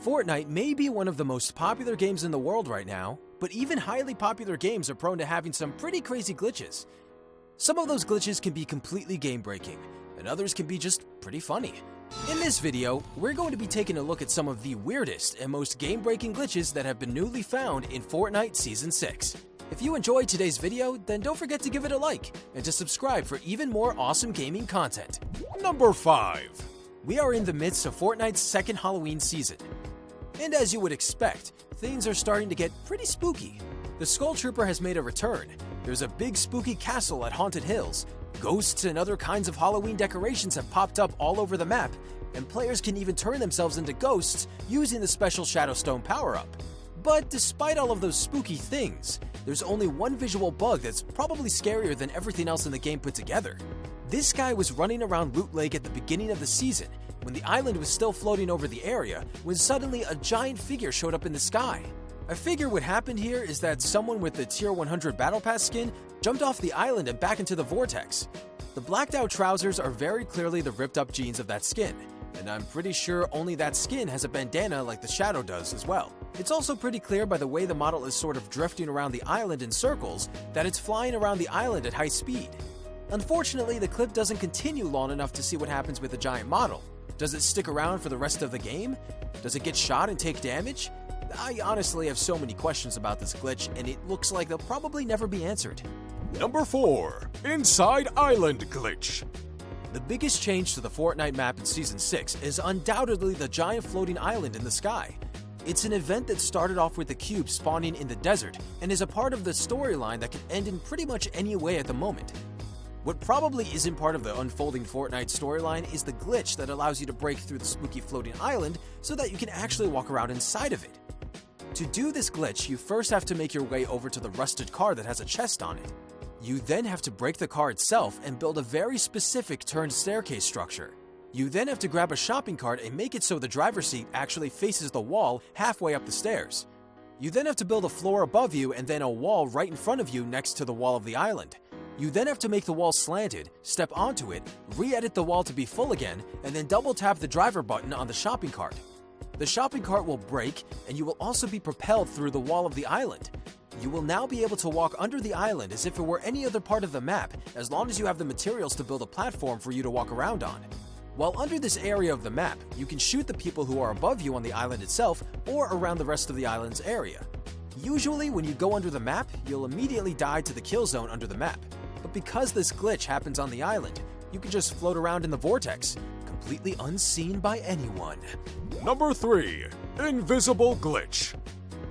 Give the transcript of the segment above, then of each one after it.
Fortnite may be one of the most popular games in the world right now, but even highly popular games are prone to having some pretty crazy glitches. Some of those glitches can be completely game-breaking, and others can be just pretty funny. In this video, we're going to be taking a look at some of the weirdest and most game-breaking glitches that have been newly found in Fortnite Season 6. If you enjoyed today's video, then don't forget to give it a like and to subscribe for even more awesome gaming content. Number 5. We are in the midst of Fortnite's second Halloween season. And as you would expect, things are starting to get pretty spooky. The Skull Trooper has made a return. There's a big spooky castle at Haunted Hills. Ghosts and other kinds of Halloween decorations have popped up all over the map, and players can even turn themselves into ghosts using the special Shadowstone power-up. But despite all of those spooky things, there's only one visual bug that's probably scarier than everything else in the game put together. This guy was running around Loot Lake at the beginning of the season, when the island was still floating over the area, when suddenly a giant figure showed up in the sky. I figure what happened here is that someone with the Tier 100 Battle Pass skin jumped off the island and back into the vortex. The blacked out trousers are very clearly the ripped up jeans of that skin, and I'm pretty sure only that skin has a bandana like the Shadow does as well. It's also pretty clear by the way the model is sort of drifting around the island in circles that it's flying around the island at high speed. Unfortunately, the clip doesn't continue long enough to see what happens with the giant model. Does it stick around for the rest of the game? Does it get shot and take damage? I honestly have so many questions about this glitch, and it looks like they'll probably never be answered. Number 4. Inside Island Glitch. The biggest change to the Fortnite map in Season 6 is undoubtedly the giant floating island in the sky. It's an event that started off with the cube spawning in the desert, and is a part of the storyline that can end in pretty much any way at the moment. What probably isn't part of the unfolding Fortnite storyline is the glitch that allows you to break through the spooky floating island so that you can actually walk around inside of it. To do this glitch, you first have to make your way over to the rusted car that has a chest on it. You then have to break the car itself and build a very specific turned staircase structure. You then have to grab a shopping cart and make it so the driver's seat actually faces the wall halfway up the stairs. You then have to build a floor above you and then a wall right in front of you next to the wall of the island. You then have to make the wall slanted, step onto it, re-edit the wall to be full again, and then double tap the driver button on the shopping cart. The shopping cart will break, and you will also be propelled through the wall of the island. You will now be able to walk under the island as if it were any other part of the map, as long as you have the materials to build a platform for you to walk around on. While under this area of the map, you can shoot the people who are above you on the island itself or around the rest of the island's area. Usually, when you go under the map, you'll immediately die to the kill zone under the map. But because this glitch happens on the island, you can just float around in the vortex, completely unseen by anyone. Number 3. Invisible Glitch.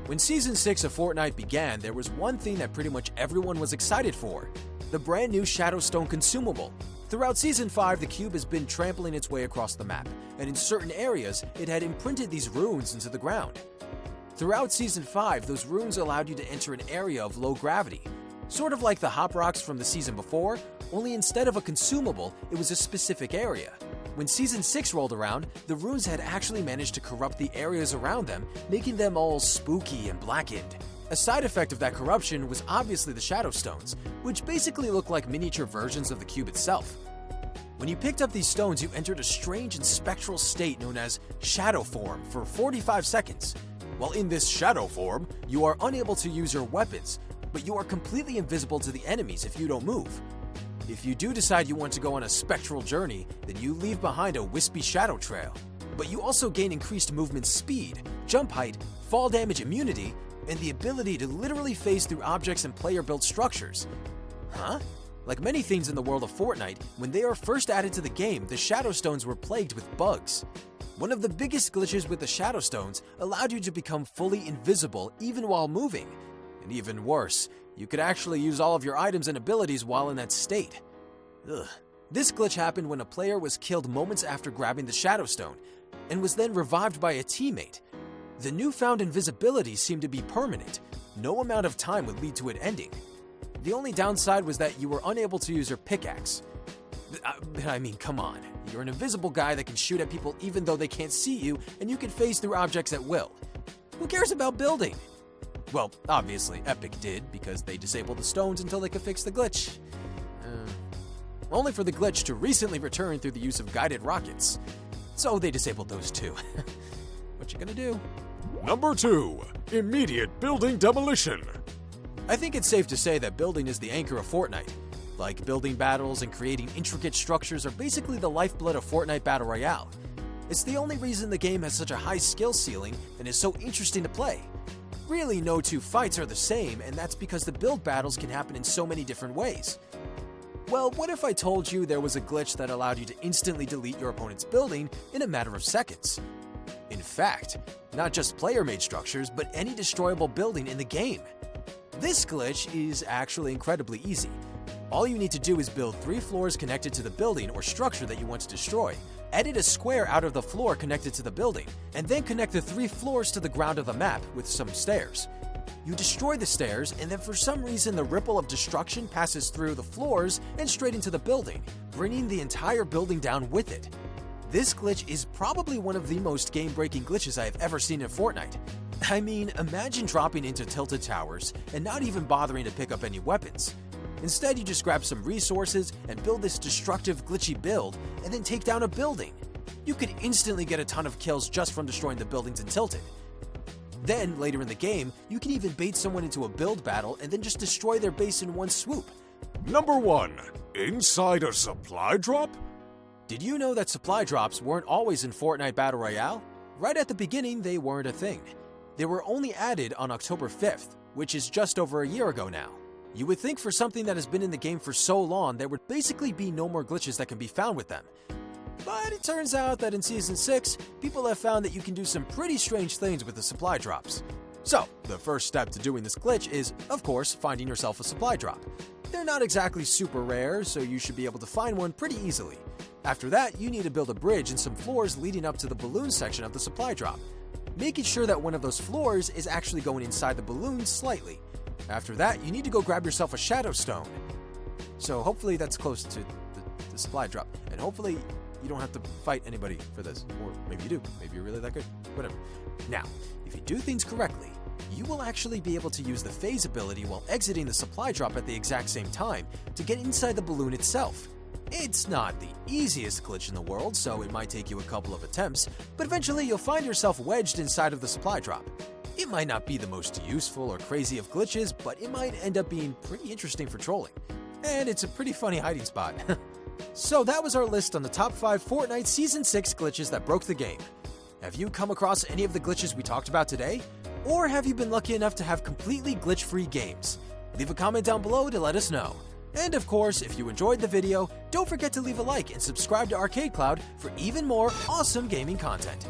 When Season 6 of Fortnite began, there was one thing that pretty much everyone was excited for: the brand new Shadowstone consumable. Throughout Season 5, the cube has been trampling its way across the map, and in certain areas, it had imprinted these runes into the ground. Throughout Season 5, those runes allowed you to enter an area of low gravity, sort of like the hop rocks from the season before, only instead of a consumable, it was a specific area. When Season 6 rolled around, the runes had actually managed to corrupt the areas around them, making them all spooky and blackened. A side effect of that corruption was obviously the Shadowstones, which basically look like miniature versions of the cube itself. When you picked up these stones, you entered a strange and spectral state known as Shadow Form for 45 seconds. While in this Shadow Form, you are unable to use your weapons, but you are completely invisible to the enemies if you don't move. If you do decide you want to go on a spectral journey, then you leave behind a wispy shadow trail. But you also gain increased movement speed, jump height, fall damage immunity, and the ability to literally phase through objects and player-built structures. Huh? Like many things in the world of Fortnite, when they are first added to the game, the Shadowstones were plagued with bugs. One of the biggest glitches with the Shadowstones allowed you to become fully invisible even while moving. And even worse, you could actually use all of your items and abilities while in that state. Ugh. This glitch happened when a player was killed moments after grabbing the Shadowstone, and was then revived by a teammate. The newfound invisibility seemed to be permanent. No amount of time would lead to it ending. The only downside was that you were unable to use your pickaxe. I mean, come on. You're an invisible guy that can shoot at people even though they can't see you, and you can phase through objects at will. Who cares about building? Well, obviously, Epic did, because they disabled the stones until they could fix the glitch. Only for the glitch to recently return through the use of guided rockets. So they disabled those too. What you gonna do? Number 2. Immediate building demolition. I think it's safe to say that building is the anchor of Fortnite. Like, building battles and creating intricate structures are basically the lifeblood of Fortnite Battle Royale. It's the only reason the game has such a high skill ceiling and is so interesting to play. Really, no two fights are the same, and that's because the build battles can happen in so many different ways. Well, what if I told you there was a glitch that allowed you to instantly delete your opponent's building in a matter of seconds? In fact, not just player-made structures, but any destroyable building in the game. This glitch is actually incredibly easy. All you need to do is build 3 floors connected to the building or structure that you want to destroy, edit a square out of the floor connected to the building, and then connect the 3 floors to the ground of the map with some stairs. You destroy the stairs, and then for some reason the ripple of destruction passes through the floors and straight into the building, bringing the entire building down with it. This glitch is probably one of the most game-breaking glitches I have ever seen in Fortnite. I mean, imagine dropping into tilted towers and not even bothering to pick up any weapons. Instead, you just grab some resources and build this destructive, glitchy build, and then take down a building. You could instantly get a ton of kills just from destroying the buildings in Tilted. Then, later in the game, you can even bait someone into a build battle and then just destroy their base in one swoop. Number 1. Inside a supply drop? Did you know that supply drops weren't always in Fortnite Battle Royale? Right at the beginning, they weren't a thing. They were only added on October 5th, which is just over a year ago now. You would think for something that has been in the game for so long, there would basically be no more glitches that can be found with them. But it turns out that in Season 6, people have found that you can do some pretty strange things with the supply drops. So, the first step to doing this glitch is, of course, finding yourself a supply drop. They're not exactly super rare, so you should be able to find one pretty easily. After that, you need to build a bridge and some floors leading up to the balloon section of the supply drop, making sure that one of those floors is actually going inside the balloon slightly. After that, you need to go grab yourself a shadow stone. So hopefully that's close to the supply drop, and hopefully you don't have to fight anybody for this. Or maybe you do. Maybe you're really that good. Whatever. Now, if you do things correctly, you will actually be able to use the phase ability while exiting the supply drop at the exact same time to get inside the balloon itself. It's not the easiest glitch in the world, so it might take you a couple of attempts, but eventually you'll find yourself wedged inside of the supply drop. It might not be the most useful or crazy of glitches, but it might end up being pretty interesting for trolling. And it's a pretty funny hiding spot. So that was our list on the top 5 Fortnite Season 6 glitches that broke the game. Have you come across any of the glitches we talked about today? Or have you been lucky enough to have completely glitch-free games? Leave a comment down below to let us know. And of course, if you enjoyed the video, don't forget to leave a like and subscribe to Arcade Cloud for even more awesome gaming content.